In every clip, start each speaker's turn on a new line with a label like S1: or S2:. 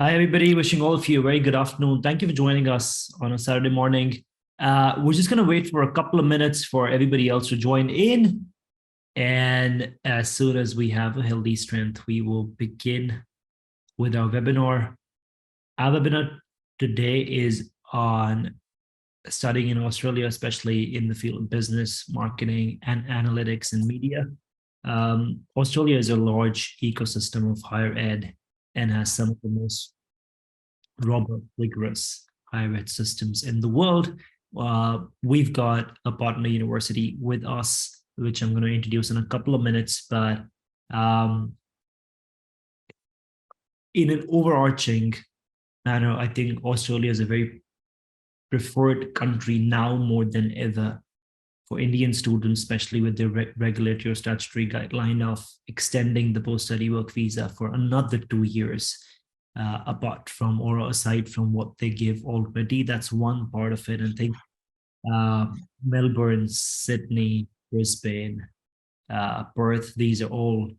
S1: Hi, everybody. Wishing all of you a very good afternoon. Thank you for joining us on a Saturday morning. We're just going to wait for a couple of minutes for everybody else to join in. And as soon as we have a healthy strength, we will begin with our webinar. Our webinar today is on studying in Australia, especially in the field of business, marketing, and analytics and media. Australia is a large ecosystem of higher ed and has some of the most robust, rigorous higher ed systems in the world. We've got a partner university with us, which I'm going to introduce in a couple of minutes, but in an overarching manner, I think Australia is a very preferred country now more than ever for Indian students, especially with the regulatory or statutory guideline of extending the post-study work visa for another 2 years, apart from or aside from what they give already. That's one part of it. And I think Melbourne, Sydney, Brisbane, Perth, these are all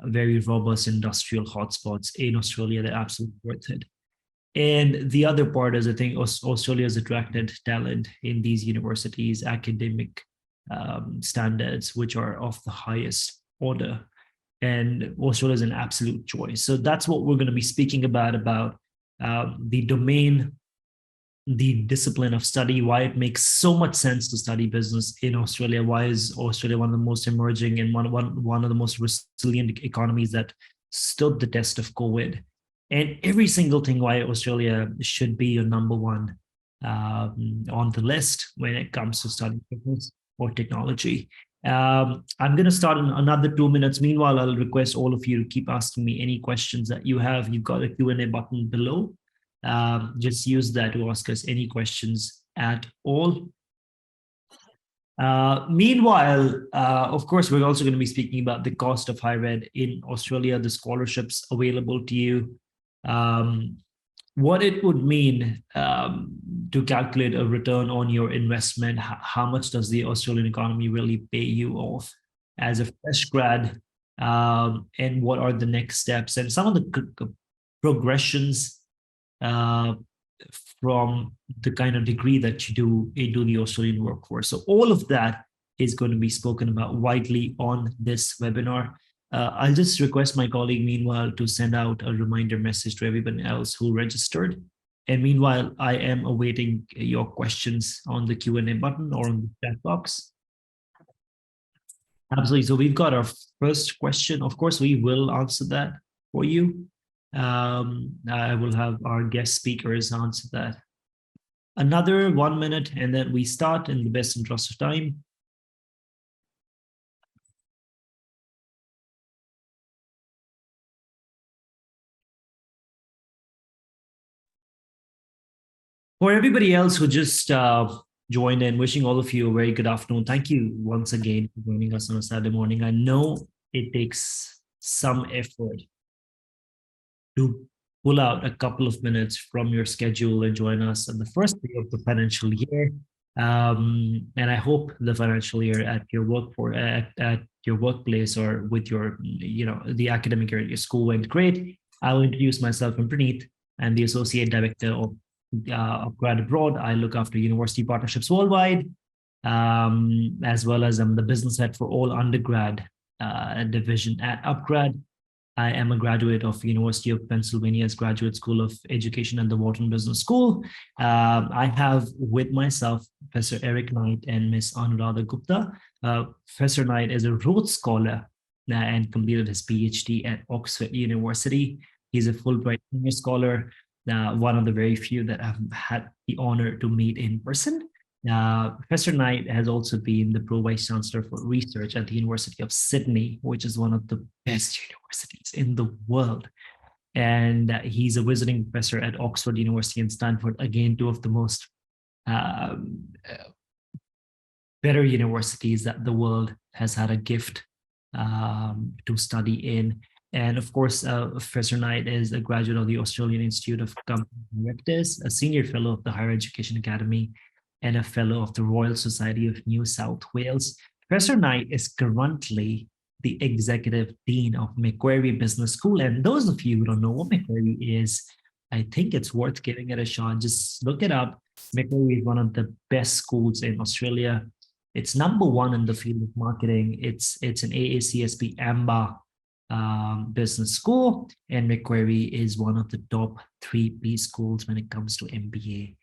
S1: very robust industrial hotspots in Australia. They're absolutely worth it. And the other part is, I think Australia has attracted talent in these universities, academic standards, which are of the highest order. And Australia is an absolute choice. So that's what we're going to be speaking about the domain, the discipline of study, why it makes so much sense to study business in Australia. Why is Australia one of the most emerging and one of the most resilient economies that stood the test of COVID? And every single thing why Australia should be your number one on the list when it comes to studying business or technology. I'm going to start in another 2 minutes. Meanwhile, I'll request all of you to keep asking me any questions that you have. You've got a Q&A button below. Just use that to ask us any questions at all. Meanwhile, of course, we're also going to be speaking about the cost of higher ed in Australia, the scholarships available to you, what it would mean to calculate a return on your investment. How much does the Australian economy really pay you off as a fresh grad, and what are the next steps and some of the progressions from the kind of degree that you do into the Australian workforce. So all of that is going to be spoken about widely on this webinar. I'll just request my colleague, meanwhile, to send out a reminder message to everyone else who registered. And meanwhile, I am awaiting your questions on the Q&A button or on the chat box. Absolutely. So we've got our first question. Of course, we will answer that for you. I will have our guest speakers answer that. Another 1 minute, and then we start in the best interest of time. For everybody else who just joined in, wishing all of you a very good afternoon. Thank you once again for joining us on a Saturday morning. I know it takes some effort to pull out a couple of minutes from your schedule and join us on the first day of the financial year. And I hope the financial year at your at your workplace or with your, the academic year at your school went great. I'll introduce myself. I'm Praneeth. I'm the Associate Director of upGrad Abroad. I look after university partnerships worldwide, as well as I'm the business head for all undergrad division at upGrad. I am a graduate of University of Pennsylvania's Graduate School of Education and the Wharton Business School. I have with myself Professor Eric Knight and Miss Anuradha Gupta. Professor Knight is a Rhodes Scholar and completed his PhD at Oxford University. He's a Fulbright Senior Scholar, one of the very few that I've had the honor to meet in person. Professor Knight has also been the Pro Vice Chancellor for Research at the University of Sydney, which is one of the best universities in the world. And he's a visiting professor at Oxford University and Stanford, again, two of the most better universities that the world has had a gift to study in. And of course, Professor Knight is a graduate of the Australian Institute of Company Directors, a senior fellow of the Higher Education Academy, and a fellow of the Royal Society of New South Wales. Professor Knight is currently the executive dean of Macquarie Business School. And those of you who don't know what Macquarie is, I think it's worth giving it a shot. Just look it up. Macquarie is one of the best schools in Australia. It's number one in the field of marketing. It's an AACSB AMBA business school, and Macquarie is one of the top 3 B schools when it comes to MBA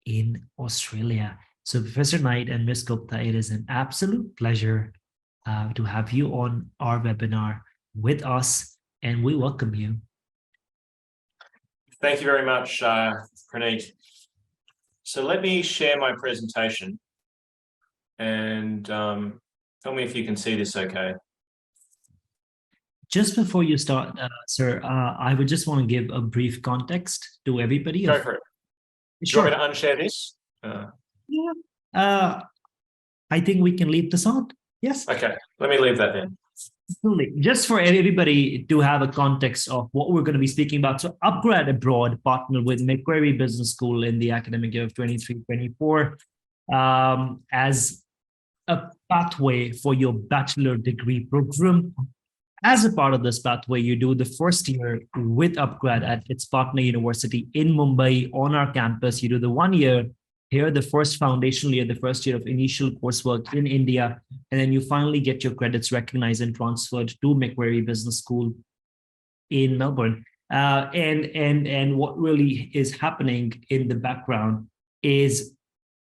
S1: in Australia. So Professor Knight and Ms. Gupta, it is an absolute pleasure to have you on our webinar with us, and we welcome you.
S2: Thank you very much, Praneet. So let me share my presentation and tell me if you can see this okay.
S1: Just before you start, sir, I would just want to give a brief context to everybody.
S2: Go for it.
S1: Sure.
S2: Do you want me to unshare this?
S1: Yeah. I think we can leave this on. Yes.
S2: Okay, let me leave that then.
S1: Absolutely. Just for everybody to have a context of what we're going to be speaking about. So upGrad Abroad partnered with Macquarie Business School in the academic year of 23-24 as a pathway for your bachelor degree program. As a part of this pathway, you do the first year with upGrad at its partner university in Mumbai on our campus. You do the 1 year here, the first foundational year, the first year of initial coursework in India, and then you finally get your credits recognized and transferred to Macquarie Business School in Melbourne. And what really is happening in the background is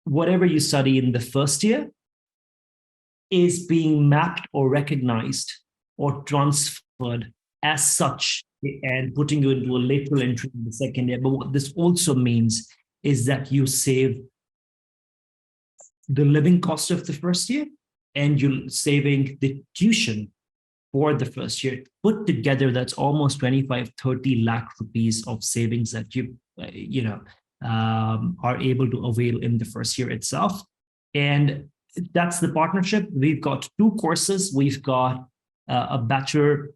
S1: whatever you study in the first year is being mapped or recognized or transferred as such and putting you into a lateral entry in the second year. But what this also means is that you save the living cost of the first year and you're saving the tuition for the first year. Put together, that's almost 25-30 lakh rupees of savings that you are able to avail in the first year itself. And that's the partnership. We've got 2 courses. We've got a Bachelor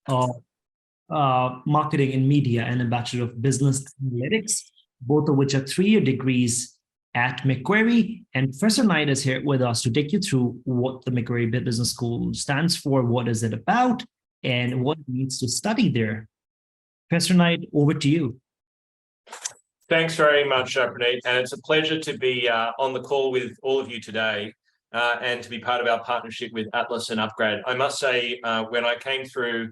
S1: of Marketing and Media and a Bachelor of Business Analytics, both of which are 3-year degrees at Macquarie. And Professor Knight is here with us to take you through what the Macquarie Business School stands for, what is it about, and what it needs to study there. Professor Knight, over to you.
S2: Thanks very much, Praneet. And it's a pleasure to be on the call with all of you today and to be part of our partnership with Atlas and upGrad. I must say, when I came through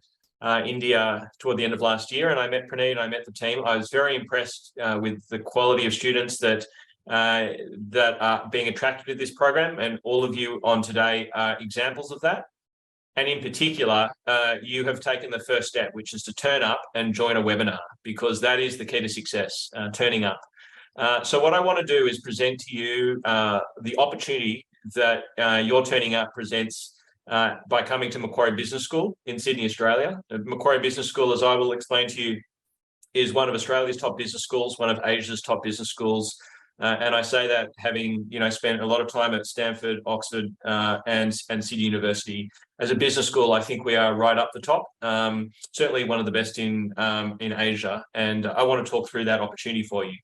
S2: India toward the end of last year and I met Praneet and I met the team, I was very impressed with the quality of students that are being attracted to this program, and all of you on today are examples of that. And in particular, you have taken the first step, which is to turn up and join a webinar, because that is the key to success, turning up. So what I want to do is present to you the opportunity that your turning up presents by coming to Macquarie Business School in Sydney, Australia. Macquarie Business School, as I will explain to you, is one of Australia's top business schools, one of Asia's top business schools. And I say that having spent a lot of time at Stanford, Oxford, and Sydney University. As a business school, I think we are right up the top. Certainly one of the best in Asia, and I want to talk through that opportunity for you.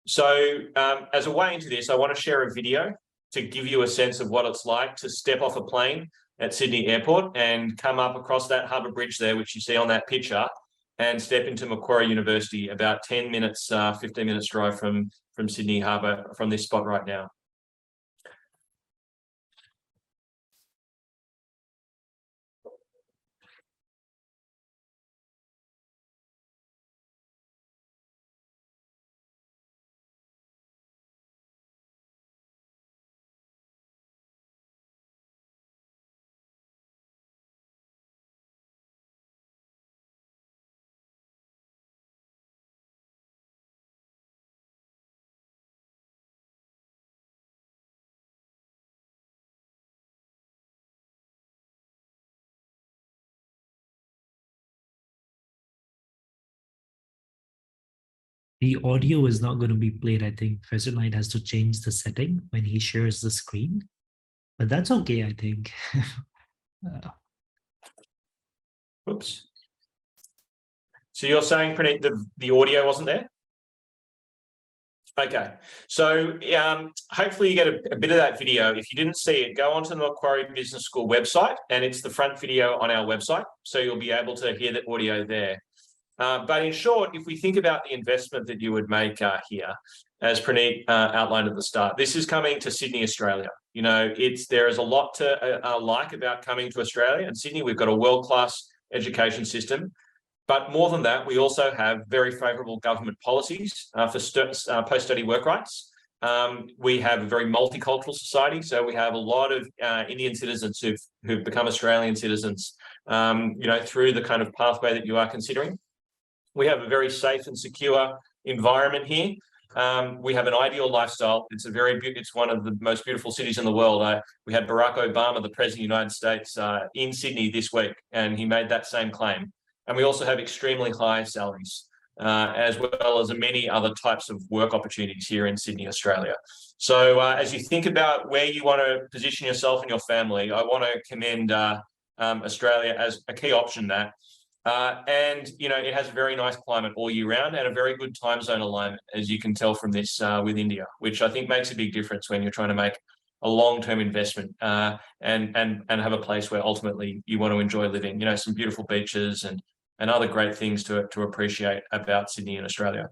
S2: So, as a way into this, I want to share a video to give you a sense of what it's like to step off a plane at Sydney Airport and come up across that harbour bridge there, which you see on that picture, and step into Macquarie University, about 10 minutes, 15 minutes drive from Sydney Harbour, from this spot right now.
S1: The audio is not going to be played. I think Professor Knight has to change the setting when he shares the screen, but that's okay, I think.
S2: Oops. So you're saying, Praneet, the audio wasn't there? Okay, so hopefully you get a bit of that video. If you didn't see it, go onto the Macquarie Business School website, and it's the front video on our website, so you'll be able to hear the audio there. But in short, if we think about the investment that you would make here, as Praneet outlined at the start, this is coming to Sydney, Australia. You know, there is a lot to like about coming to Australia and Sydney. We've got a world-class education system. But more than that, we also have very favourable government policies for post-study work rights. We have a very multicultural society, so we have a lot of Indian citizens who've become Australian citizens, you know, through the kind of pathway that you are considering. We have a very safe and secure environment here. We have an ideal lifestyle. It's one of the most beautiful cities in the world. We had Barack Obama, the President of the United States, in Sydney this week, and he made that same claim. And we also have extremely high salaries, as well as many other types of work opportunities here in Sydney, Australia. So as you think about where you want to position yourself and your family, I want to commend Australia as a key option there. And, you know, it has a very nice climate all year round and a very good time zone alignment, as you can tell from this with India, which I think makes a big difference when you're trying to make a long-term investment and have a place where ultimately you want to enjoy living. You know, some beautiful beaches and other great things to appreciate about Sydney and Australia.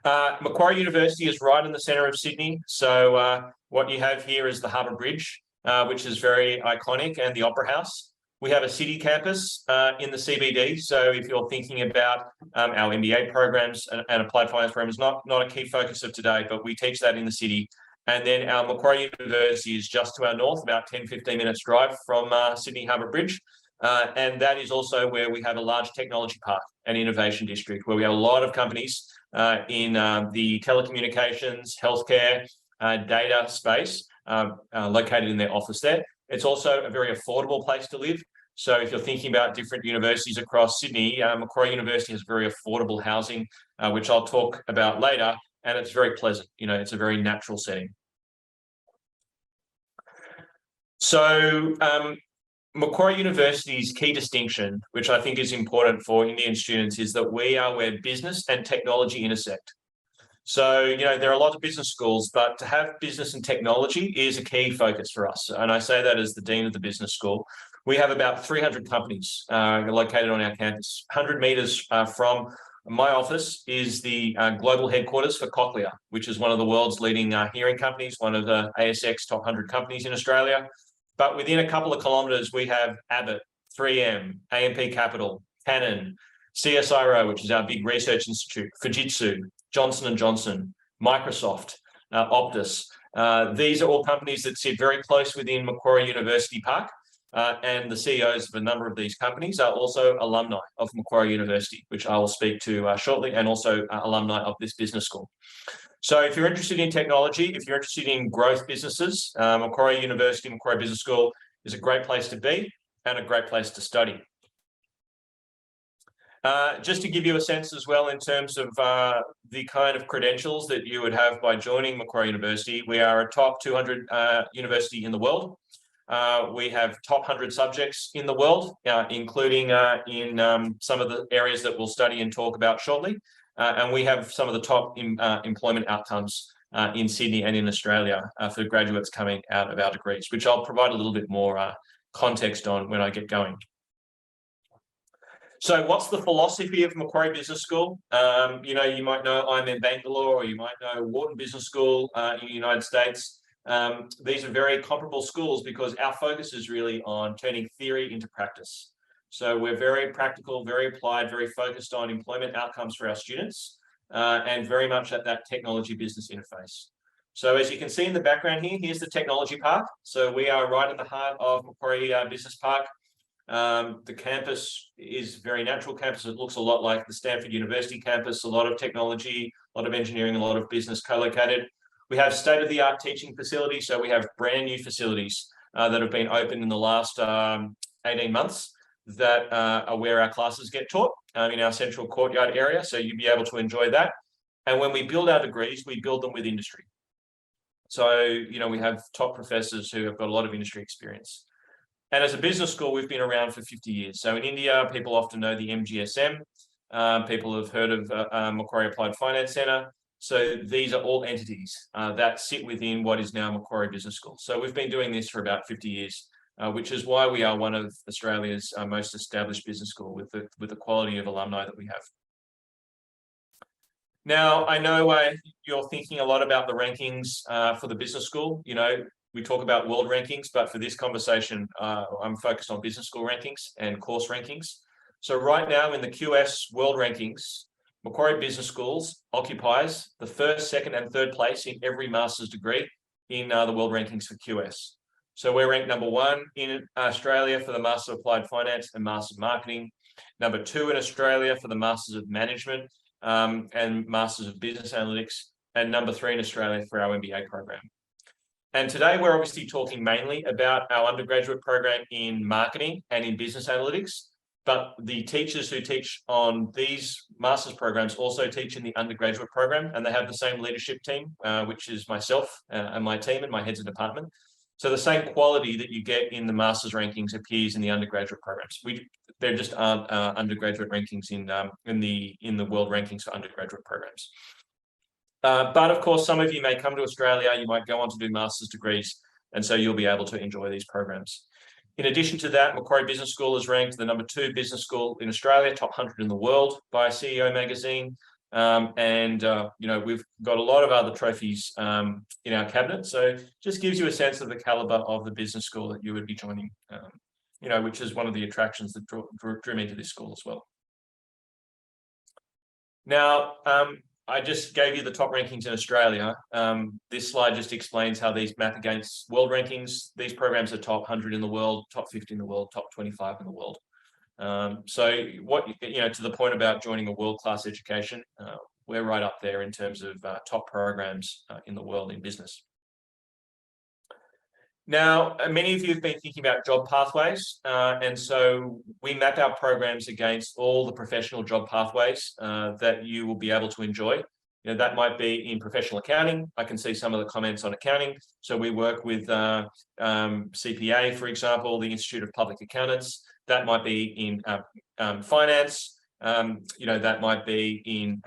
S2: Macquarie University is right in the centre of Sydney. So what you have here is the Harbour Bridge, which is very iconic, and the Opera House. We have a city campus in the CBD. So if you're thinking about our MBA programs and applied finance programs, not a key focus of today, but we teach that in the city. And then our Macquarie University is just to our north, about 10-15 minutes drive from Sydney Harbour Bridge. And that is also where we have a large technology park and innovation district, where we have a lot of companies in the telecommunications, healthcare, data space located in their office there. It's also a very affordable place to live. So if you're thinking about different universities across Sydney, Macquarie University has very affordable housing, which I'll talk about later, and it's very pleasant. You know, it's a very natural setting. So Macquarie University's key distinction, which I think is important for Indian students, is that we are where business and technology intersect. So, you know, there are a lot of business schools, but to have business and technology is a key focus for us. And I say that as the dean of the business school. We have about 300 companies located on our campus. 100 metres from my office is the global headquarters for Cochlear, which is one of the world's leading hearing companies, one of the ASX top 100 companies in Australia. But within a couple of kilometres, we have Abbott, 3M, AMP Capital, Canon, CSIRO, which is our big research institute, Fujitsu, Johnson & Johnson, Microsoft, Optus. These are all companies that sit very close within Macquarie University Park. And the CEOs of a number of these companies are also alumni of Macquarie University, which I will speak to shortly, and also alumni of this business school. So if you're interested in technology, if you're interested in growth businesses, Macquarie University, Macquarie Business School is a great place to be and a great place to study. Just to give you a sense as well in terms of the kind of credentials that you would have by joining Macquarie University, we are a top 200 university in the world. We have top 100 subjects in the world, including in some of the areas that we'll study and talk about shortly. And we have some of the top employment outcomes in Sydney and in Australia for graduates coming out of our degrees, which I'll provide a little bit more context on when I get going. So what's the philosophy of Macquarie Business School? You know, you might know I'm in Bangalore, or you might know Wharton Business School in the United States. These are very comparable schools because our focus is really on turning theory into practice. So we're very practical, very applied, very focused on employment outcomes for our students, and very much at that technology business interface. So as you can see in the background here, here's the technology park. So we are right in the heart of Macquarie Business Park. The campus is a very natural campus. It looks a lot like the Stanford University campus, a lot of technology, a lot of engineering, a lot of business co-located. We have state-of-the-art teaching facilities. So we have brand new facilities that have been opened in the last 18 months that are where our classes get taught in our central courtyard area. So you'll be able to enjoy that. And when we build our degrees, we build them with industry. So, you know, we have top professors who have got a lot of industry experience. And as a business school, we've been around for 50 years. So in India, people often know the MGSM. People have heard of Macquarie Applied Finance Centre. So these are all entities that sit within what is now Macquarie Business School. So we've been doing this for about 50 years. which is why we are one of Australia's most established business school with the quality of alumni that we have. Now, I know you're thinking a lot about the rankings for the business school. You know, we talk about world rankings, but for this conversation, I'm focused on business school rankings and course rankings. So right now in the QS world rankings, Macquarie Business Schools occupies the first, second, and third place in every master's degree in the world rankings for QS. So we're ranked number 1 in Australia for the Master of Applied Finance and Master of Marketing, number 2 in Australia for the Masters of Management and Masters of Business Analytics, and number 3 in Australia for our MBA program. And today we're obviously talking mainly about our undergraduate program in marketing and in business analytics, but the teachers who teach on these master's programs also teach in the undergraduate program, and they have the same leadership team, which is myself and my team and my heads of department. So the same quality that you get in the master's rankings appears in the undergraduate programs. There just aren't undergraduate rankings in the world rankings for undergraduate programs. But of course, some of you may come to Australia, you might go on to do master's degrees, and so you'll be able to enjoy these programs. In addition to that, Macquarie Business School is ranked the number 2 business school in Australia, top 100 in the world by CEO magazine. You know, we've got a lot of other trophies in our cabinet. So just gives you a sense of the caliber of the business school that you would be joining, you know, which is one of the attractions that drew me to this school as well. Now, I just gave you the top rankings in Australia. This slide just explains how these map against world rankings. These programs are top 100 in the world, top 50 in the world, top 25 in the world. So what, you know, to the point about joining a world-class education, we're right up there in terms of top programs in the world in business. Now, many of you have been thinking about job pathways, and so we map our programs against all the professional job pathways that you will be able to enjoy. You know, that might be in professional accounting. I can see some of the comments on accounting. So we work with CPA, for example, the Institute of Public Accountants. That might be in finance. You know, that might be in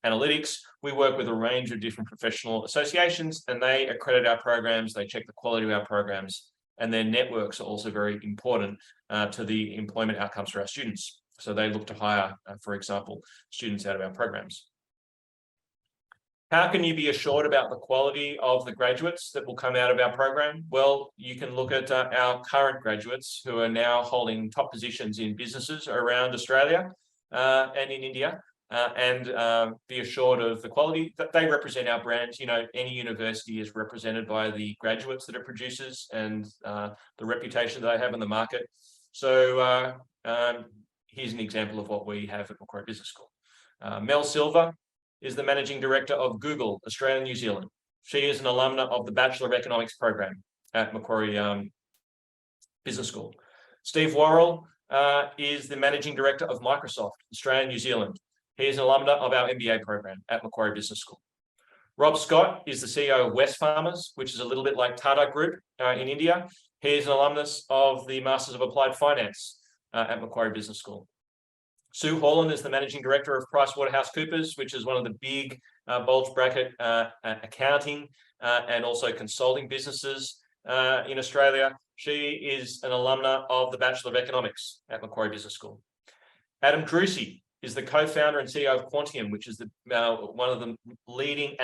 S2: analytics. We work with a range of different professional associations, and they accredit our programs, they check the quality of our programs, and their networks are also very important to the employment outcomes for our students. So they look to hire, for example, students out of our programs. How can you be assured about the quality of the graduates that will come out of our program? Well, you can look at our current graduates who are now holding top positions in businesses around Australia and in India. And be assured of the quality that they represent our brand. You know, any university is represented by the graduates that it produces and the reputation that they have in the market. So here's an example of what we have at Macquarie Business School. Mel Silver is the Managing Director of Google, Australia and New Zealand. She is an alumna of the Bachelor of Economics program at Macquarie Business School. Steve Worrell is the Managing Director of Microsoft, Australia and New Zealand. He is an alumna of our MBA program at Macquarie Business School. Rob Scott is the CEO of Wesfarmers, which is a little bit like Tata Group in India. He is an alumnus of the Masters of Applied Finance at Macquarie Business School. Sue Holland is the Managing Director of PricewaterhouseCoopers, which is one of the big bulge bracket accounting and also consulting businesses in Australia. She is an alumna of the Bachelor of Economics at Macquarie Business School. Adam Drusi is the co-founder and CEO of Quantium, which is one of the leading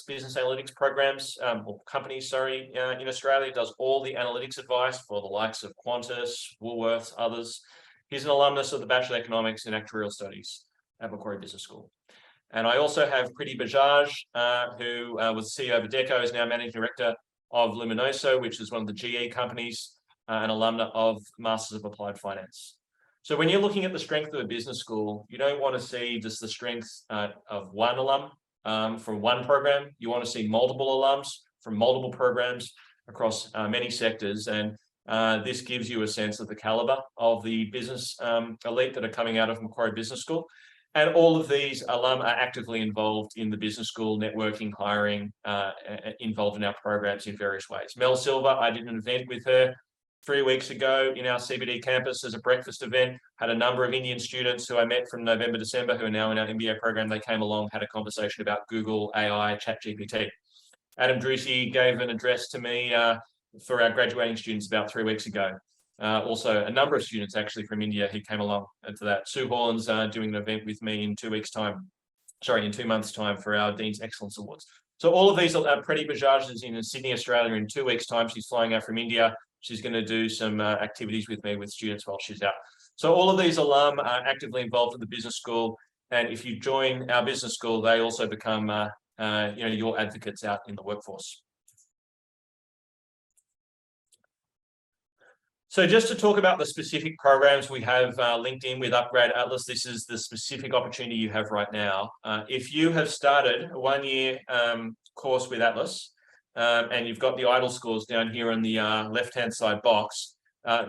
S2: business analytics programs, or companies, sorry, in Australia. It does all the analytics advice for the likes of Qantas, Woolworths, others. He's an alumnus of the Bachelor of Economics and Actuarial Studies at Macquarie Business School. And I also have Priti Bajaj, who was CEO of Adecco, is now Managing Director of Luminoso, which is one of the GE companies, an alumna of Masters of Applied Finance. So when you're looking at the strength of a business school, you don't want to see just the strength of one alum from one program. You want to see multiple alums from multiple programs across many sectors. And this gives you a sense of the caliber of the business elite that are coming out of Macquarie Business School. And all of these alum are actively involved in the business school, networking, hiring, involved in our programs in various ways. Mel Silver, I did an event with her 3 weeks ago in our CBD campus as a breakfast event, had a number of Indian students who I met from November, December, who are now in our MBA program. They came along, had a conversation about Google, AI, ChatGPT. Adam Drusi gave an address to me for our graduating students about 3 weeks ago. Also, a number of students actually from India who came along to that. Sue Horn's doing an event with me in 2 weeks' time. Sorry, in 2 months' time for our Dean's Excellence Awards. So all of these are Preeti Bajaj is in Sydney, Australia in 2 weeks' time. She's flying out from India. She's going to do some activities with me with students while she's out. So all of these alum are actively involved in the business school. And if you join our business school, they also become your advocates out in the workforce. So just to talk about the specific programs we have linked in with upGrad Atlas, this is the specific opportunity you have right now. If you have started a 1-year course with Atlas, and you've got the IDLE scores down here on the left-hand side box,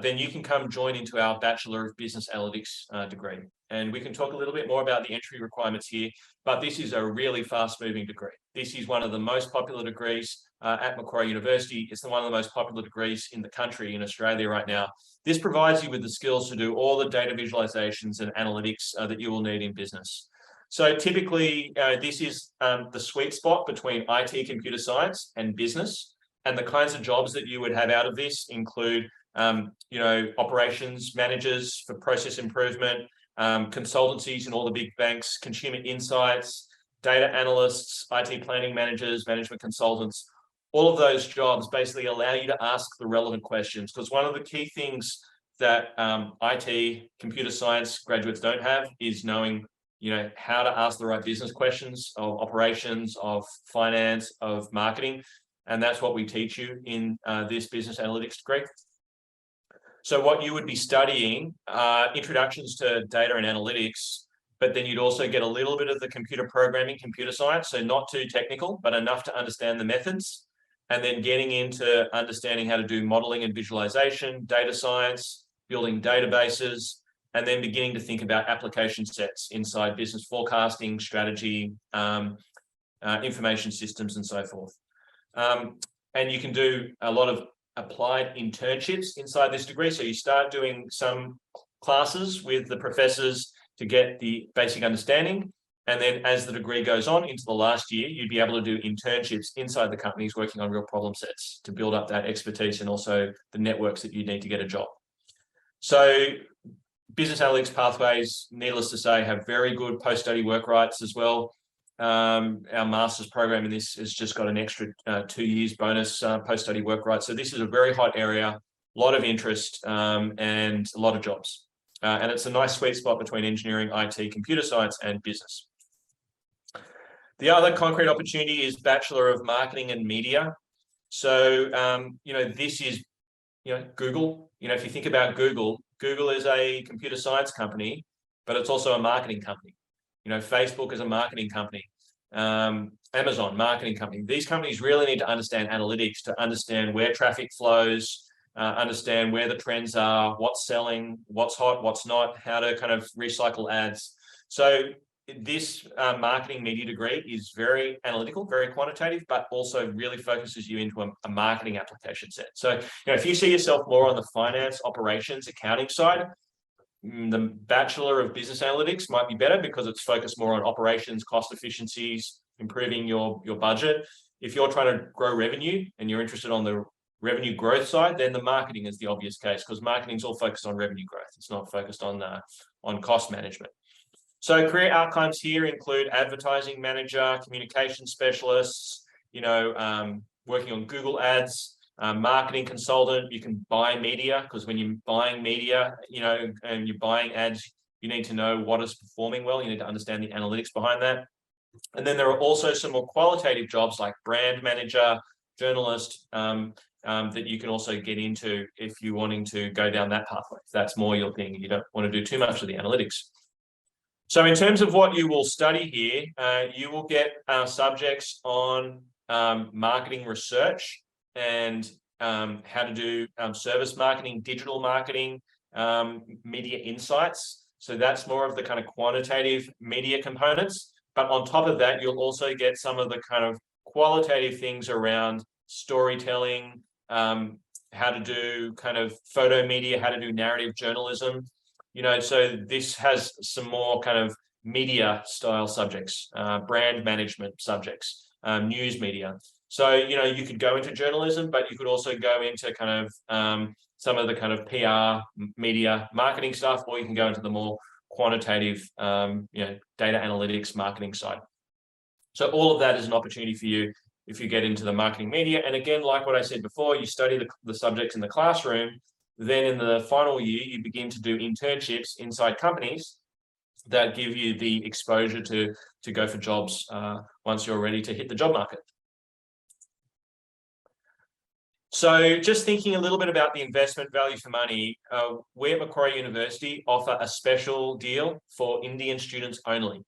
S2: then you can come join into our Bachelor of Business Analytics degree. And we can talk a little bit more about the entry requirements here, but this is a really fast-moving degree. This is one of the most popular degrees at Macquarie University. It's one of the most popular degrees in the country, in Australia right now. This provides you with the skills to do all the data visualizations and analytics that you will need in business. So typically, this is the sweet spot between IT, computer science, and business. And the kinds of jobs that you would have out of this include, operations managers for process improvement, consultancies in all the big banks, consumer insights, data analysts, IT planning managers, management consultants. All of those jobs basically allow you to ask the relevant questions, because one of the key things that IT, computer science graduates don't have is knowing how to ask the right business questions of operations, of finance, of marketing. And that's what we teach you in this business analytics degree. So what you would be studying are introductions to data and analytics, but then you'd also get a little bit of the computer programming, computer science, so not too technical, but enough to understand the methods, and then getting into understanding how to do modeling and visualization, data science, building databases, and then beginning to think about application sets inside business forecasting, strategy, information systems, and so forth. And you can do a lot of applied internships inside this degree. So you start doing some classes with the professors to get the basic understanding. And then as the degree goes on into the last year, you'd be able to do internships inside the companies working on real problem sets to build up that expertise and also the networks that you need to get a job. So business analytics pathways, needless to say, have very good post-study work rights as well. Our master's program in this has just got an extra 2 years bonus post-study work rights. So this is a very hot area, a lot of interest, and a lot of jobs. And it's a nice sweet spot between engineering, IT, computer science, and business. The other concrete opportunity is Bachelor of Marketing and Media. So, this is, Google. If you think about Google, Google is a computer science company, but it's also a marketing company. Facebook is a marketing company. Amazon, marketing company. These companies really need to understand analytics to understand where traffic flows, understand where the trends are, what's selling, what's hot, what's not, how to kind of recycle ads. So this marketing media degree is very analytical, very quantitative, but also really focuses you into a marketing application set. So, if you see yourself more on the finance, operations, accounting side, the Bachelor of Business Analytics might be better because it's focused more on operations, cost efficiencies, improving your budget. If you're trying to grow revenue and you're interested on the revenue growth side, then the marketing is the obvious case, because marketing is all focused on revenue growth. It's not focused on cost management. So career outcomes here include advertising manager, communication specialists, working on Google ads, marketing consultant. You can buy media, because when you're buying media, and you're buying ads, you need to know what is performing well. You need to understand the analytics behind that. And then there are also some more qualitative jobs like brand manager, journalist, that you can also get into if you're wanting to go down that pathway. If that's more your thing, you don't want to do too much of the analytics. So in terms of what you will study here, you will get subjects on marketing research and how to do service marketing, digital marketing, media insights. So that's more of the kind of quantitative media components. But on top of that, you'll also get some of the kind of qualitative things around storytelling, how to do kind of photo media, how to do narrative journalism. So this has some more kind of media style subjects, brand management subjects, news media. So, you could go into journalism, but you could also go into kind of some of the kind of PR, media, marketing stuff, or you can go into the more quantitative, data analytics, marketing side. So all of that is an opportunity for you if you get into the marketing media. And again, like what I said before, you study the subjects in the classroom. Then in the final year, you begin to do internships inside companies that give you the exposure to go for jobs once you're ready to hit the job market. So just thinking a little bit about the investment value for money, we at Macquarie University offer a special deal for Indian students only.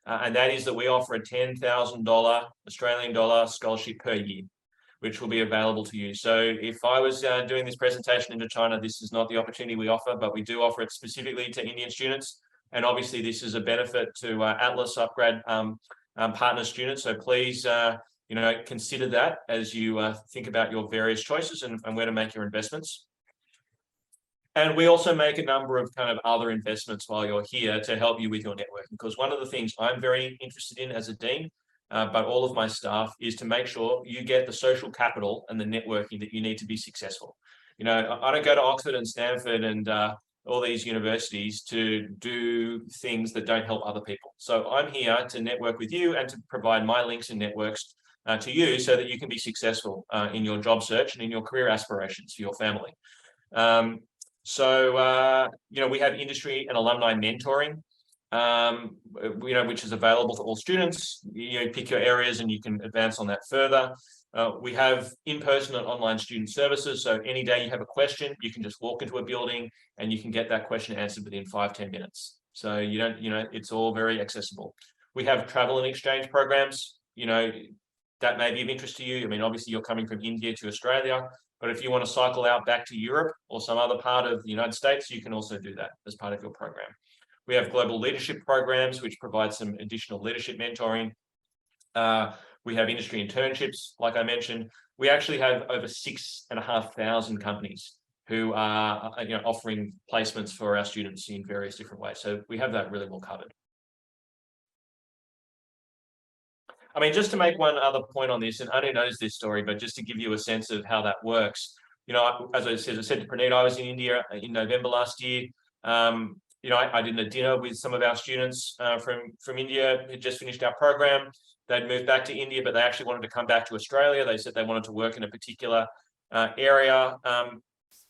S2: And that is that we offer a $10,000 Australian dollar scholarship per year, which will be available to you. So if I was doing this presentation into China, this is not the opportunity we offer, but we do offer it specifically to Indian students. And obviously this is a benefit to Atlas upGrad partner students. So please, consider that as you think about your various choices and where to make your investments. And we also make a number of kind of other investments while you're here to help you with your networking, because one of the things I'm very interested in as a dean, but all of my staff, is to make sure you get the social capital and the networking that you need to be successful. I don't go to Oxford and Stanford and all these universities to do things that don't help other people. So I'm here to network with you and to provide my links and networks to you so that you can be successful in your job search and in your career aspirations for your family. We have industry and alumni mentoring, which is available to all students. You pick your areas and you can advance on that further. We have in-person and online student services. So any day you have a question, you can just walk into a building and you can get that question answered within 5-10 minutes. So it's all very accessible. We have travel and exchange programs, that may be of interest to you. I mean, obviously you're coming from India to Australia, but if you want to cycle out back to Europe or some other part of the United States, you can also do that as part of your program. We have global leadership programs, which provide some additional leadership mentoring. We have industry internships, like I mentioned. We actually have over 6,500 companies who are offering placements for our students in various different ways. So we have that really well covered. I mean, just to make one other point on this, and Anu knows this story, but just to give you a sense of how that works, as I said to Praneet, I was in India in November last year. I did a dinner with some of our students from India who just finished our program. They'd moved back to India, but they actually wanted to come back to Australia. They said they wanted to work in a particular area.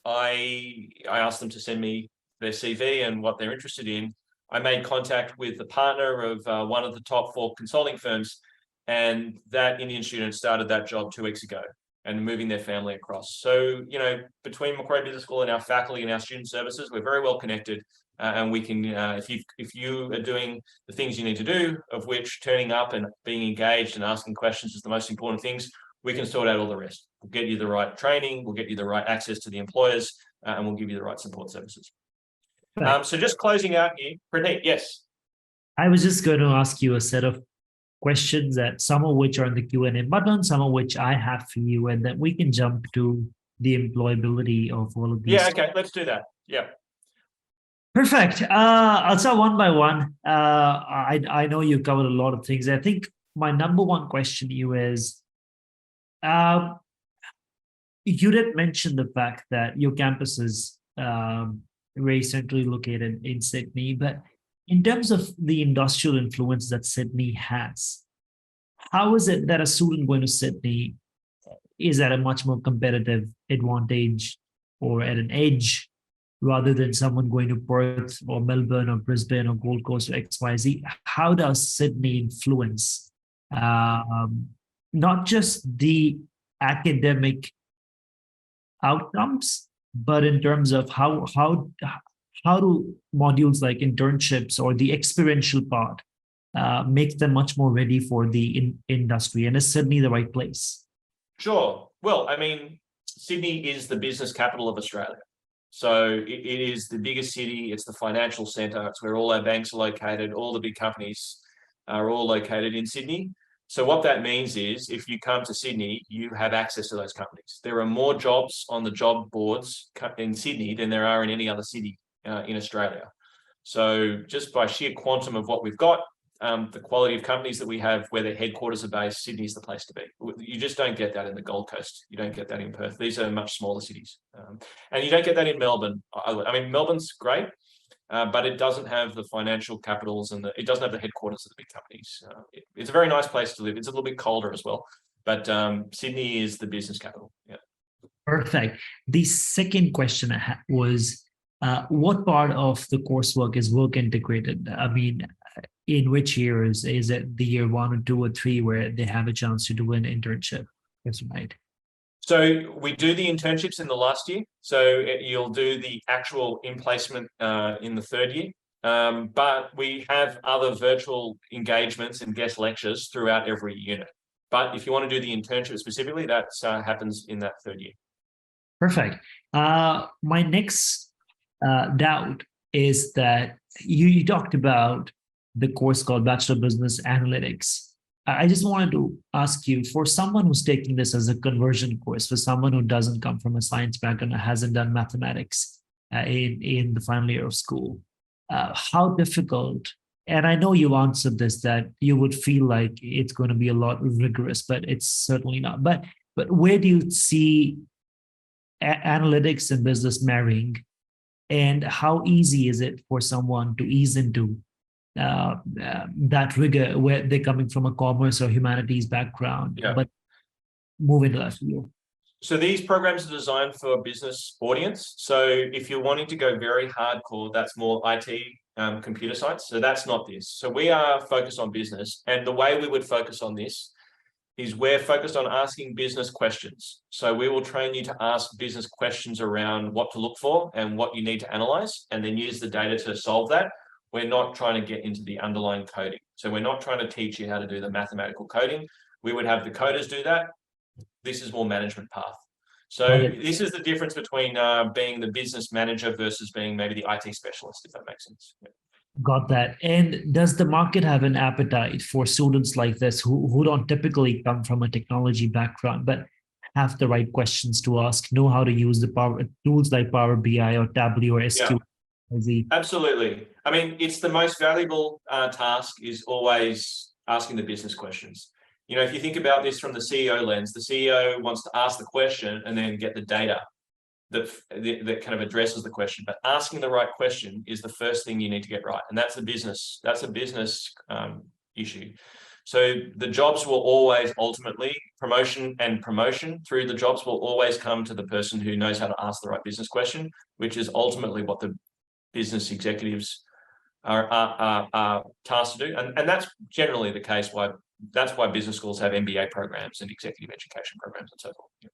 S2: I asked them to send me their CV and what they're interested in. I made contact with the partner of one of the top 4 consulting firms, and that Indian student started that job 2 weeks ago and moving their family across. So, between Macquarie Business School and our faculty and our student services, we're very well connected. And we can, if you are doing the things you need to do, of which turning up and being engaged and asking questions is the most important things, we can sort out all the rest. We'll get you the right training, we'll get you the right access to the employers, and we'll give you the right support services. Right. So just closing out here, Praneet, yes.
S1: I was just going to ask you a set of questions, that some of which are in the Q&A button, some of which I have for you, and then we can jump to the employability of all of these.
S2: Yeah, okay, let's do that. Yeah.
S1: Perfect. I'll start one by one. I know you covered a lot of things. I think my number one question to you is, you did mention the fact that your campus is very centrally located in Sydney, but in terms of the industrial influence that Sydney has, how is it that a student going to Sydney is at a much more competitive advantage or at an edge rather than someone going to Perth or Melbourne or Brisbane or Gold Coast or XYZ? How does Sydney influence not just the academic outcomes, but in terms of how do modules like internships or the experiential part make them much more ready for the industry? And is Sydney the right place?
S2: Sure. Well, I mean, Sydney is the business capital of Australia. So it is the biggest city. It's the financial centre. It's where all our banks are located. All the big companies are all located in Sydney. So what that means is if you come to Sydney, you have access to those companies. There are more jobs on the job boards in Sydney than there are in any other city in Australia. So just by sheer quantum of what we've got, the quality of companies that we have, where their headquarters are based, Sydney is the place to be. You just don't get that in the Gold Coast. You don't get that in Perth. These are much smaller cities. And you don't get that in Melbourne. I mean, Melbourne's great, but it doesn't have the financial capitals and it doesn't have the headquarters of the big companies. It's a very nice place to live. It's a little bit colder as well, but Sydney is the business capital. Yeah.
S1: Perfect. The second question was, what part of the coursework is work integrated? I mean, in which years? Is it the year 1 or 2 or 3 where they have a chance to do an internship? That's right.
S2: So we do the internships in the last year. So you'll do the actual in-placement in the 3rd year. But we have other virtual engagements and guest lectures throughout every unit. But if you want to do the internship specifically, that happens in that 3rd year.
S1: Perfect. My next doubt is that you talked about the course called Bachelor of Business Analytics. I just wanted to ask you, for someone who's taking this as a conversion course, for someone who doesn't come from a science background and hasn't done mathematics in the final year of school, how difficult, and I know you answered this, that you would feel like it's going to be a lot rigorous, but it's certainly not. But where do you see analytics and business marrying, and how easy is it for someone to ease into that rigor where they're coming from a commerce or humanities background, but move into that field?
S2: So these programs are designed for a business audience. So if you're wanting to go very hardcore, that's more IT, computer science. So that's not this. So we are focused on business, and the way we would focus on this is we're focused on asking business questions. So we will train you to ask business questions around what to look for and what you need to analyze, and then use the data to solve that. We're not trying to get into the underlying coding. So we're not trying to teach you how to do the mathematical coding. We would have the coders do that. This is more management path. So this is the difference between being the business manager versus being maybe the IT specialist, if that makes sense. Yeah.
S1: Got that. And does the market have an appetite for students like this who don't typically come from a technology background, but have the right questions to ask, know how to use the tools like Power BI or Tableau or SQL?
S2: Yeah. Absolutely. I mean, it's the most valuable task is always asking the business questions. You know, if you think about this from the CEO lens, the CEO wants to ask the question and then get the data that kind of addresses the question. But asking the right question is the first thing you need to get right, and that's a business issue. So the jobs will always ultimately promotion through the jobs will always come to the person who knows how to ask the right business question, which is ultimately what the business executives are tasked to do, and that's generally the case. That's why business schools have MBA programs and executive education programs and so forth. Yeah.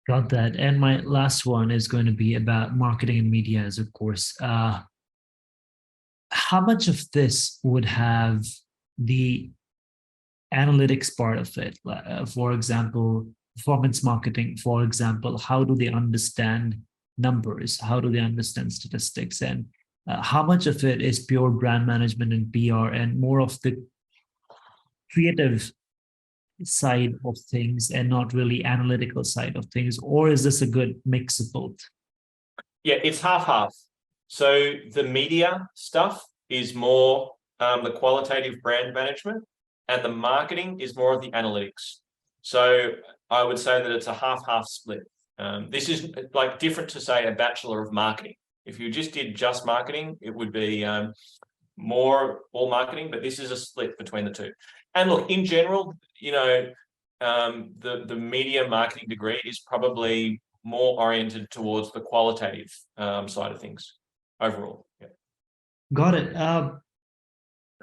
S1: Got that. And my last one is going to be about marketing and media as a course. How much of this would have the analytics part of it? For example, performance marketing, for example, how do they understand numbers? How do they understand statistics? And how much of it is pure brand management and PR and more of the creative side of things and not really analytical side of things? Or is this a good mix of both?
S2: Yeah, it's half-half. So the media stuff is more the qualitative brand management, and the marketing is more of the analytics. So I would say that it's a half-half split. This is like different to say a Bachelor of Marketing. If you just did just marketing, it would be more all marketing, but this is a split between the two. And look, in general, you know, the media marketing degree is probably more oriented towards the qualitative side of things overall. Yeah.
S1: Got it.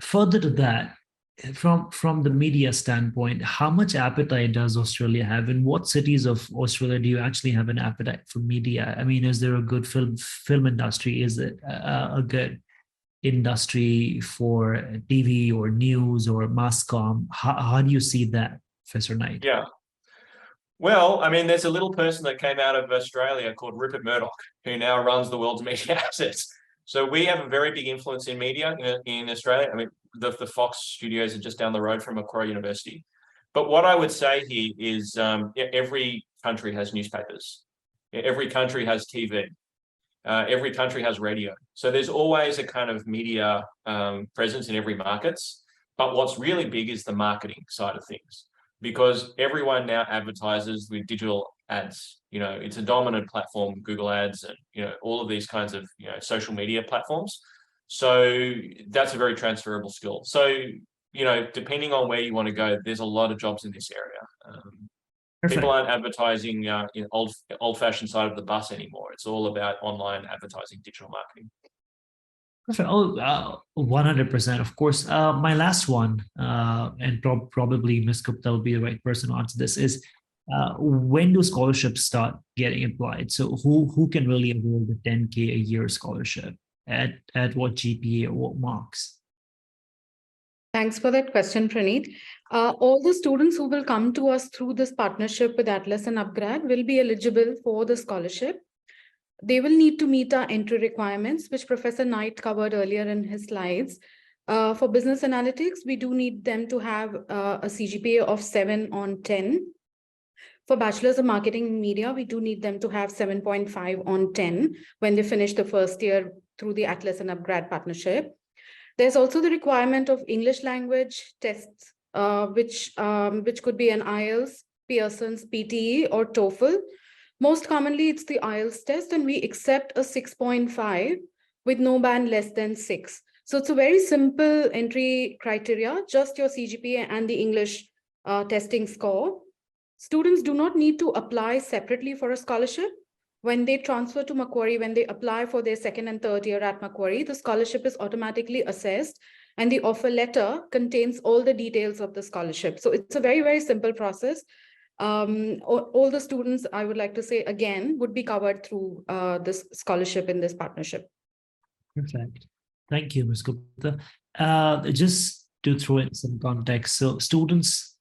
S1: Further to that, from the media standpoint, how much appetite does Australia have? In what cities of Australia do you actually have an appetite for media? I mean, is there a good film industry? Is it a good industry for TV or news or mass comm? How do you see that, Professor Knight?
S2: Yeah. Well, I mean, there's a little person that came out of Australia called Rupert Murdoch, who now runs the world's media assets. So we have a very big influence in media in Australia. I mean, the Fox studios are just down the road from Macquarie University. But what I would say here is every country has newspapers. Every country has TV. Every country has radio. So there's always a kind of media presence in every market. But what's really big is the marketing side of things, because everyone now advertises with digital ads. It's a dominant platform, Google Ads, and all of these kinds of social media platforms. So that's a very transferable skill. So depending on where you want to go, there's a lot of jobs in this area. People aren't advertising in old-fashioned side of the bus anymore. It's all about online advertising, digital marketing.
S1: Perfect. 100%. Of course. My last one, and probably Ms. Gupta will be the right person to answer this, is when do scholarships start getting applied? So who can really enroll the 10K a year scholarship at what GPA or what marks?
S3: Thanks for that question, Praneeth. All the students who will come to us through this partnership with Atlas and upGrad will be eligible for the scholarship. They will need to meet our entry requirements, which Professor Knight covered earlier in his slides. For business analytics, we do need them to have a CGPA of 7 on 10. For Bachelors of Marketing and Media, we do need them to have 7.5 on 10 when they finish the first year through the Atlas and upGrad partnership. There's also the requirement of English language tests, which could be an IELTS, Pearson's, PTE, or TOEFL. Most commonly, it's the IELTS test, and we accept a 6.5 with no band less than 6. So it's a very simple entry criteria, just your CGPA and the English testing score. Students do not need to apply separately for a scholarship. When they transfer to Macquarie, when they apply for their second and third year at Macquarie, the scholarship is automatically assessed, and the offer letter contains all the details of the scholarship. So it's a very, very simple process. All the students, I would like to say again, would be covered through this scholarship in this partnership.
S1: Perfect. Thank you, Ms. Gupta. Just to throw in some context, so students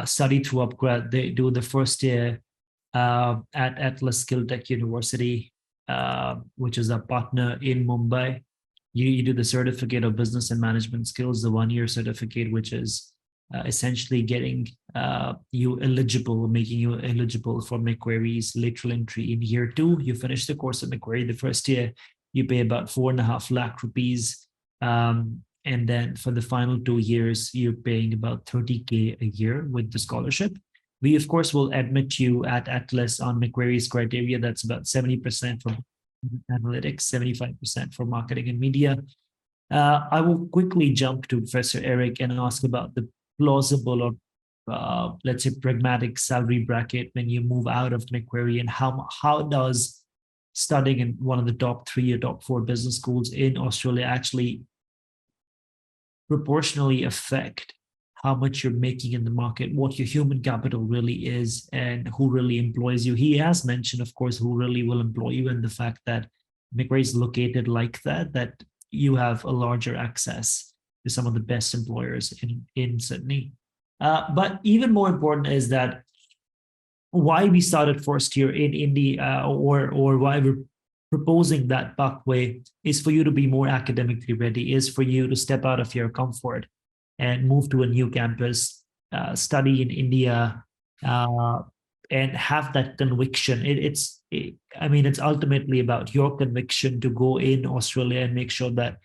S1: study through upGrad. They do the first year at Atlas Skill Tech University, which is a partner in Mumbai. You do the certificate of business and management skills, the 1-year certificate, which is essentially getting you eligible, making you eligible for Macquarie's lateral entry in year 2. You finish the course at Macquarie. The first year, you pay about 4.5 lakh rupees. And then for the final 2 years, you're paying about 30K a year with the scholarship. We, of course, will admit you at Atlas on Macquarie's criteria. That's about 70% for analytics, 75% for marketing and media. I will quickly jump to Professor Eric and ask about the plausible or let's say pragmatic salary bracket when you move out of Macquarie, and how does studying in one of the top 3 or top 4 business schools in Australia actually proportionally affect how much you're making in the market, what your human capital really is, and who really employs you. He has mentioned, of course, who really will employ you, and the fact that Macquarie is located like that you have a larger access to some of the best employers in Sydney. But even more important is that why we started first year in India, or why we're proposing that pathway, is for you to be more academically ready, is for you to step out of your comfort and move to a new campus, study in India, and have that conviction. It's ultimately about your conviction to go in Australia and make sure that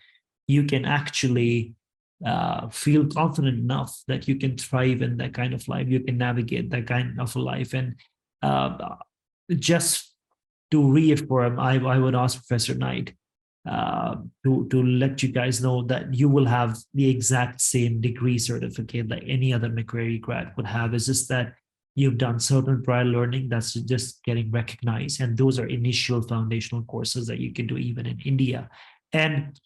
S1: you can actually feel confident enough that you can thrive in that kind of life, you can navigate that kind of a life. And just to reaffirm, I would ask Professor Knight to let you guys know that you will have the exact same degree certificate like any other Macquarie grad would have. It's just that you've done certain prior learning that's just getting recognized, and those are initial foundational courses that you can do even in India. And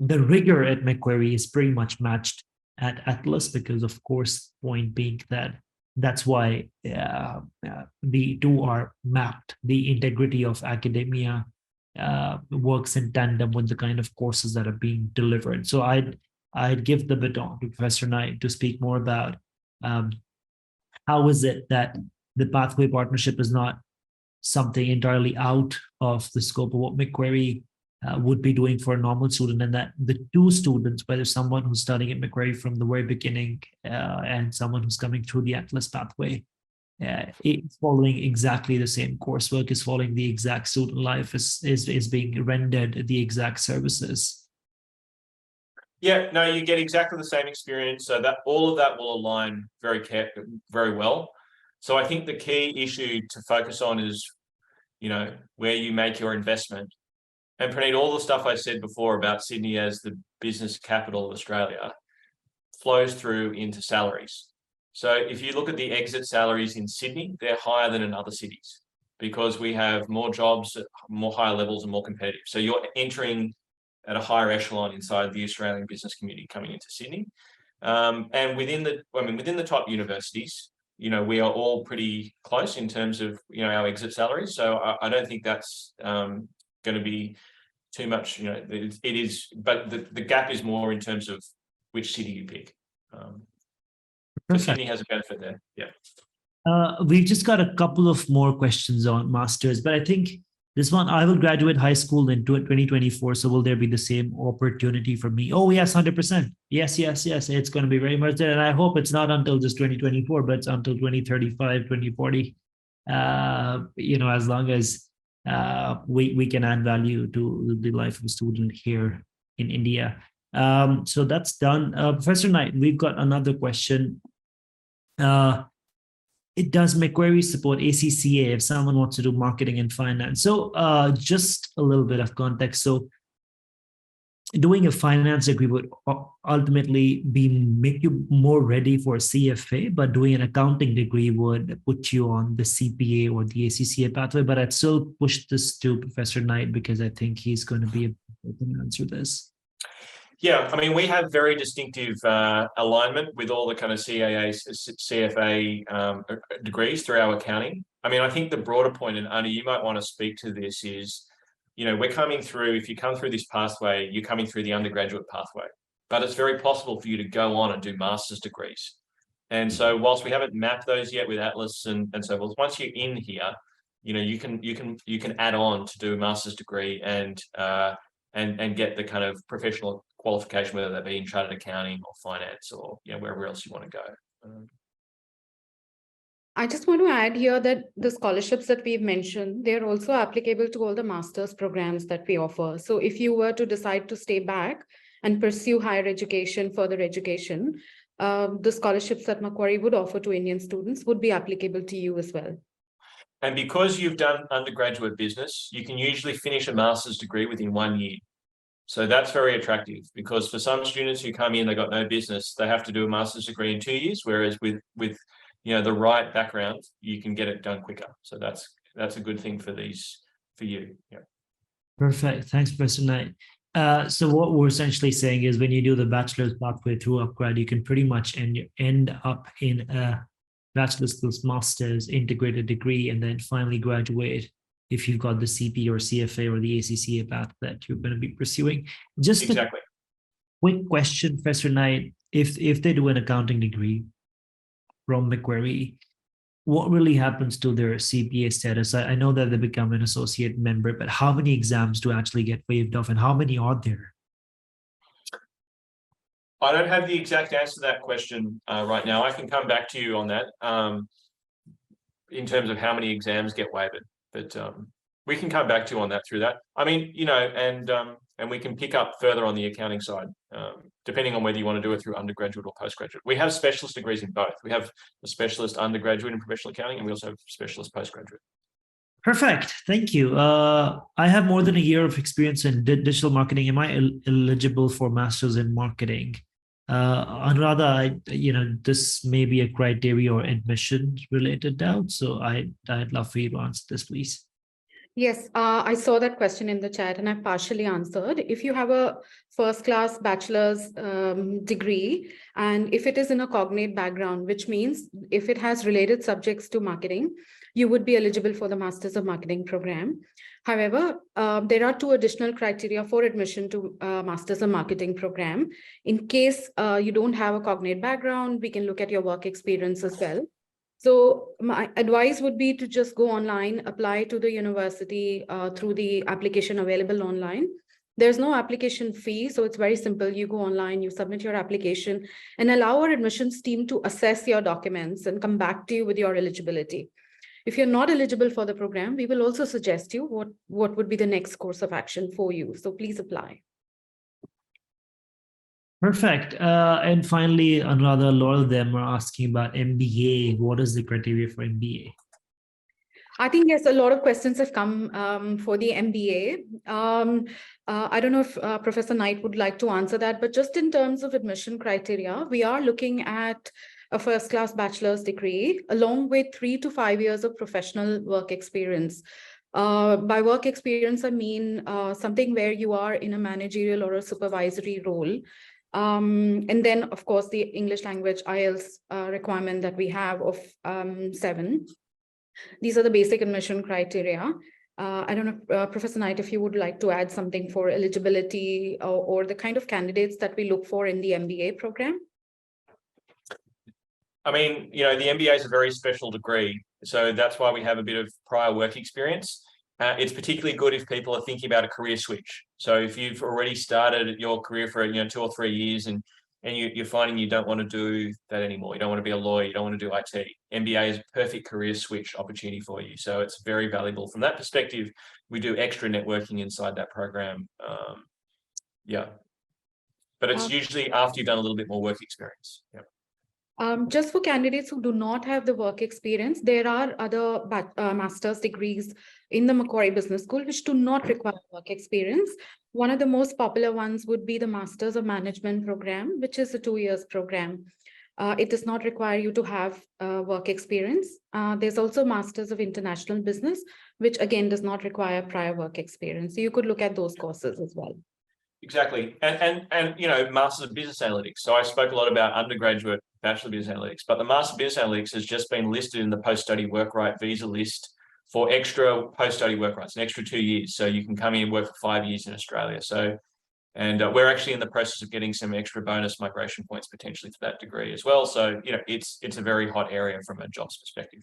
S1: the rigor at Macquarie is pretty much matched at Atlas, because of course, point being that's why the two are mapped. The integrity of academia works in tandem with the kind of courses that are being delivered. So I'd give the baton to Professor Knight to speak more about how is it that the Pathway Partnership is not something entirely out of the scope of what Macquarie would be doing for a normal student, and that the two students, whether someone who's studying at Macquarie from the very beginning and someone who's coming through the Atlas pathway, it's following exactly the same coursework, is following the exact student life, is being rendered the exact services.
S2: Yeah, no, you get exactly the same experience. So that all of that will align very well. So I think the key issue to focus on is, where you make your investment. And Praneeth, all the stuff I said before about Sydney as the business capital of Australia flows through into salaries. So if you look at the exit salaries in Sydney, they're higher than in other cities because we have more jobs at more higher levels and more competitive. So you're entering at a higher echelon inside the Australian business community coming into Sydney. And within the top universities, we are all pretty close in terms of, our exit salaries. So I don't think that's going to be too much, it is, but the gap is more in terms of which city you pick. So Sydney has a benefit there. Yeah.
S1: We've just got a couple of more questions on masters, but I think this one, I will graduate high school in 2024. So will there be the same opportunity for me? Oh, yes, 100%. Yes. It's going to be very much there. And I hope it's not until just 2024, but it's until 2035, 2040. As long as we can add value to the life of a student here in India. So that's done. Professor Knight, we've got another question. Does Macquarie support ACCA if someone wants to do marketing and finance? So just a little bit of context. So doing a finance degree would ultimately make you more ready for CFA, but doing an accounting degree would put you on the CPA or the ACCA pathway. But I'd still push this to Professor Knight because I think he's going to be able to answer this.
S2: Yeah, we have very distinctive alignment with all the kind of CAA, CFA degrees through our accounting. I think the broader point, and Anu, you might want to speak to this, is, we're coming through, if you come through this pathway, you're coming through the undergraduate pathway, but it's very possible for you to go on and do master's degrees. And so whilst we haven't mapped those yet with Atlas and so forth, once you're in here, you can add on to do a master's degree and get the kind of professional qualification, whether that be in chartered accounting or finance or wherever else you want to go.
S3: I just want to add here that the scholarships that we've mentioned, they're also applicable to all the master's programs that we offer. So if you were to decide to stay back and pursue higher education, further education, the scholarships that Macquarie would offer to Indian students would be applicable to you as well.
S2: And because you've done undergraduate business, you can usually finish a master's degree within 1 year. So that's very attractive because for some students who come in, they got no business, they have to do a master's degree in 2 years, whereas with the right background, you can get it done quicker. So that's a good thing for you. Yeah.
S1: Perfect. Thanks, Professor Knight. So what we're essentially saying is when you do the bachelor's pathway through upGrad, you can pretty much end up in a bachelor's plus master's integrated degree and then finally graduate if you've got the CP or CFA or the ACCA path that you're going to be pursuing. Just
S2: exactly.
S1: A quick question, Professor Knight. If they do an accounting degree from Macquarie, what really happens to their CPA status? I know that they become an associate member, but how many exams do actually get waived off and how many are there?
S2: I don't have the exact answer to that question right now. I can come back to you on that in terms of how many exams get waived, but we can come back to you on that through that. And we can pick up further on the accounting side, depending on whether you want to do it through undergraduate or postgraduate. We have specialist degrees in both. We have a specialist undergraduate in professional accounting, and we also have specialist postgraduate.
S1: Perfect. Thank you. I have more than a year of experience in digital marketing. Am I eligible for masters in marketing? Anuradha, this may be a criteria or admission related doubt. So I'd love for you to answer this, please.
S3: Yes, I saw that question in the chat and I partially answered. If you have a first-class bachelor's degree, and if it is in a cognate background, which means if it has related subjects to marketing, you would be eligible for the Masters of Marketing program. However, there are 2 additional criteria for admission to Masters of Marketing program. In case you don't have a cognate background, we can look at your work experience as well. So my advice would be to just go online, apply to the university through the application available online. There's no application fee, so it's very simple. You go online, you submit your application, and allow our admissions team to assess your documents and come back to you with your eligibility. If you're not eligible for the program, we will also suggest you what would be the next course of action for you. So please apply.
S1: Perfect. And finally, Anuradha, a lot of them are asking about MBA. What is the criteria for MBA?
S3: I think, yes, a lot of questions have come for the MBA. I don't know if Professor Knight would like to answer that, but just in terms of admission criteria, we are looking at a first-class bachelor's degree, along with 3 to 5 years of professional work experience. By work experience, I mean something where you are in a managerial or a supervisory role. And then, of course, the English language IELTS requirement that we have of 7. These are the basic admission criteria. I don't know, Professor Knight, if you would like to add something for eligibility or the kind of candidates that we look for in the MBA program.
S2: I mean, the MBA is a very special degree, so that's why we have a bit of prior work experience. It's particularly good if people are thinking about a career switch. So if you've already started your career for 2 or 3 years and you're finding you don't want to do that anymore, you don't want to be a lawyer, you don't want to do IT, MBA is a perfect career switch opportunity for you. So it's very valuable from that perspective. We do extra networking inside that program. But it's usually after you've done a little bit more work experience. Yeah.
S3: Just for candidates who do not have the work experience, there are other master's degrees in the Macquarie Business School which do not require work experience. One of the most popular ones would be the Masters of Management program, which is a 2 years program. It does not require you to have work experience. There's also Masters of International Business, which again does not require prior work experience. So you could look at those courses as well.
S2: Exactly. And Masters of Business Analytics. So I spoke a lot about undergraduate Bachelor of Business Analytics, but the Master of Business Analytics has just been listed in the post-study work right visa list for extra post-study work rights, an extra 2 years. So you can come in and work for 5 years in Australia. So, and we're actually in the process of getting some extra bonus migration points potentially for that degree as well. So, it's a very hot area from a jobs perspective.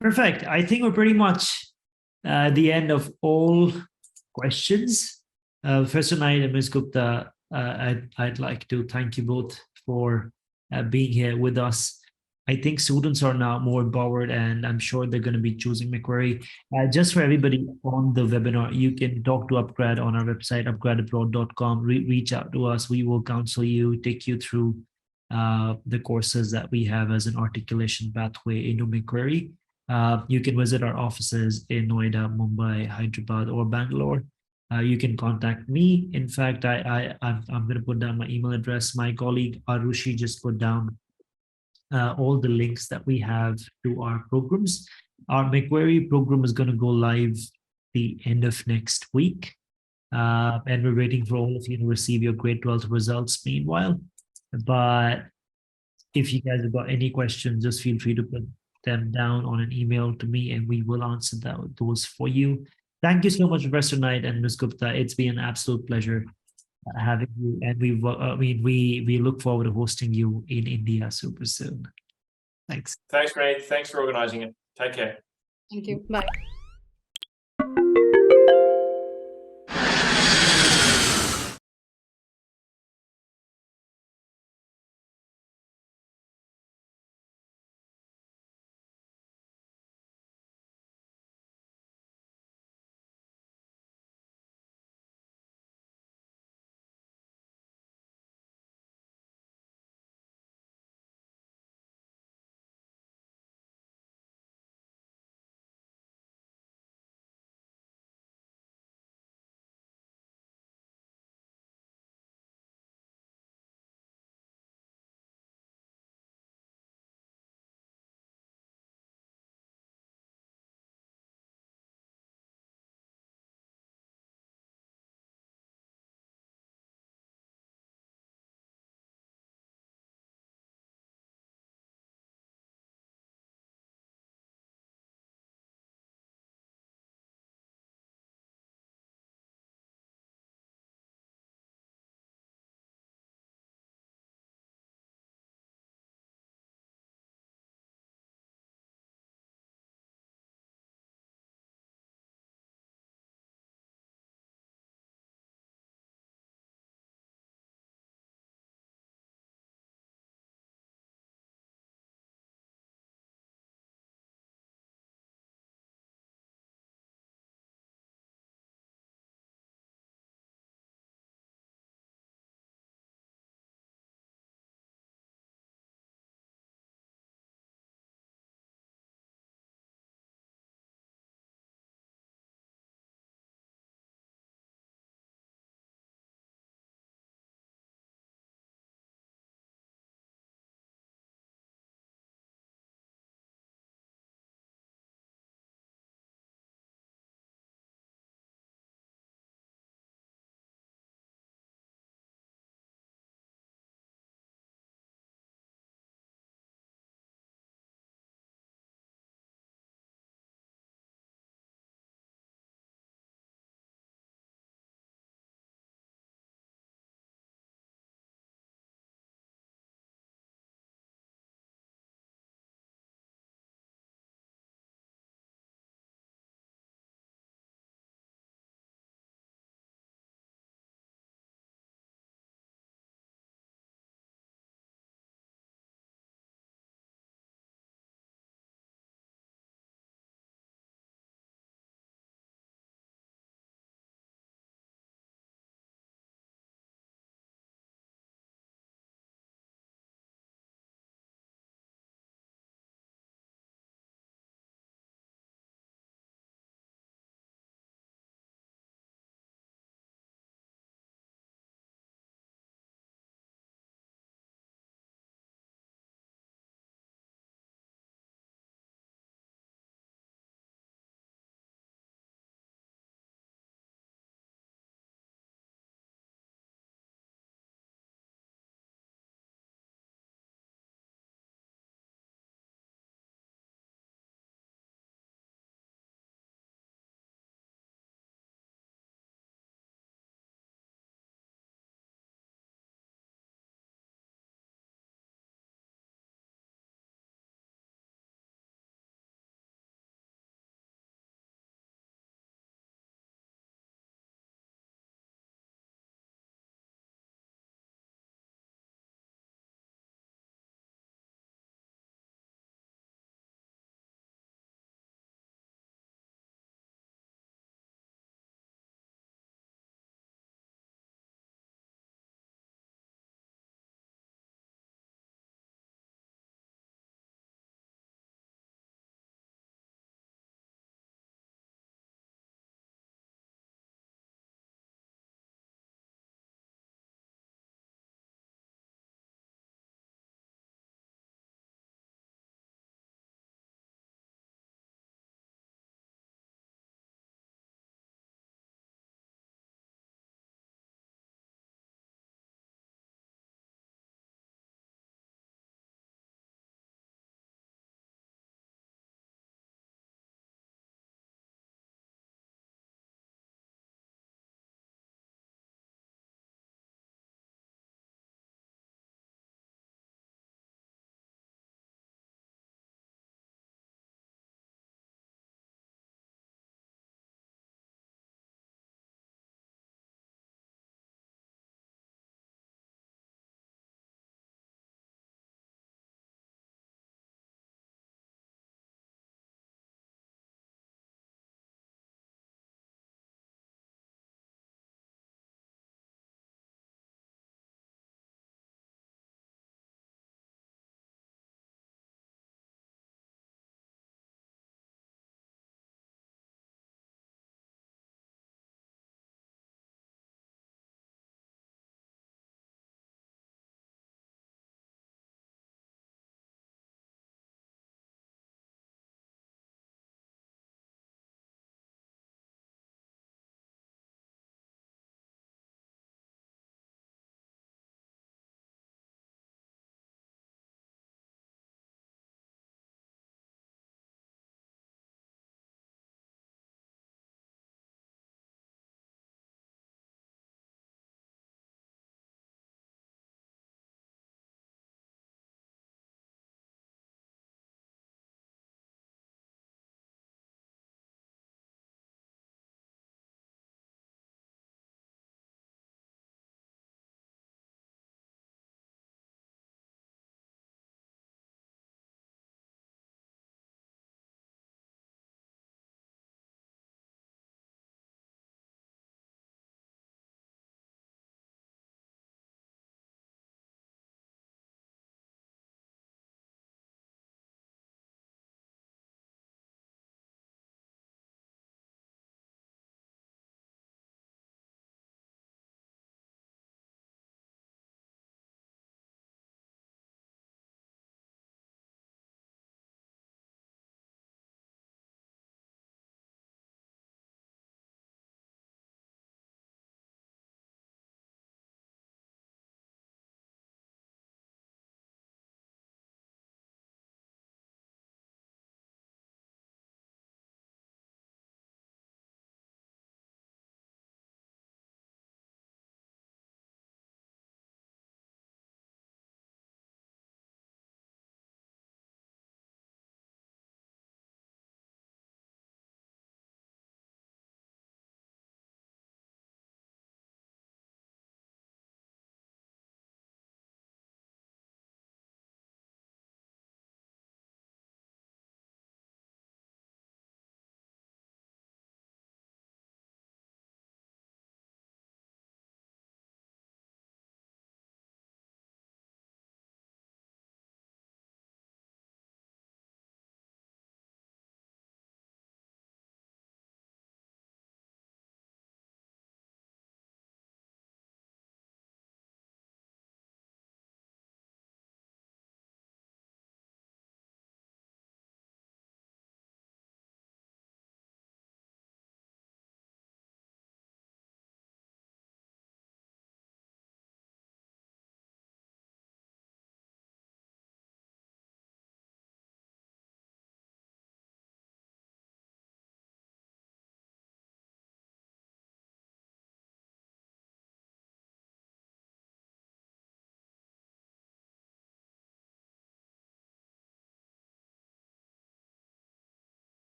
S1: Perfect. I think we're pretty much the end of all questions. Professor Knight and Ms. Gupta, I'd like to thank you both for being here with us. I think students are now more empowered, and I'm sure they're going to be choosing Macquarie. Just for everybody on the webinar, you can talk to upGrad on our website, upgradabroad.com. Reach out to us. We will counsel you, take you through the courses that we have as an articulation pathway into Macquarie. You can visit our offices in Noida, Mumbai, Hyderabad, or Bangalore. You can contact me. In fact, I'm going to put down my email address. My colleague Arushi just put down all the links that we have to our programs. Our Macquarie program is going to go live the end of next week. And we're waiting for all of you to receive your grade 12 results meanwhile. But if you guys have got any questions, just feel free to put them down on an email to me and we will answer those for you. Thank you so much, Professor Knight and Ms. Gupta. It's been an absolute pleasure having you, and we look forward to hosting you in India super soon. Thanks.
S2: Thanks, mate. Thanks for organizing it. Take care.
S3: Thank you. Bye.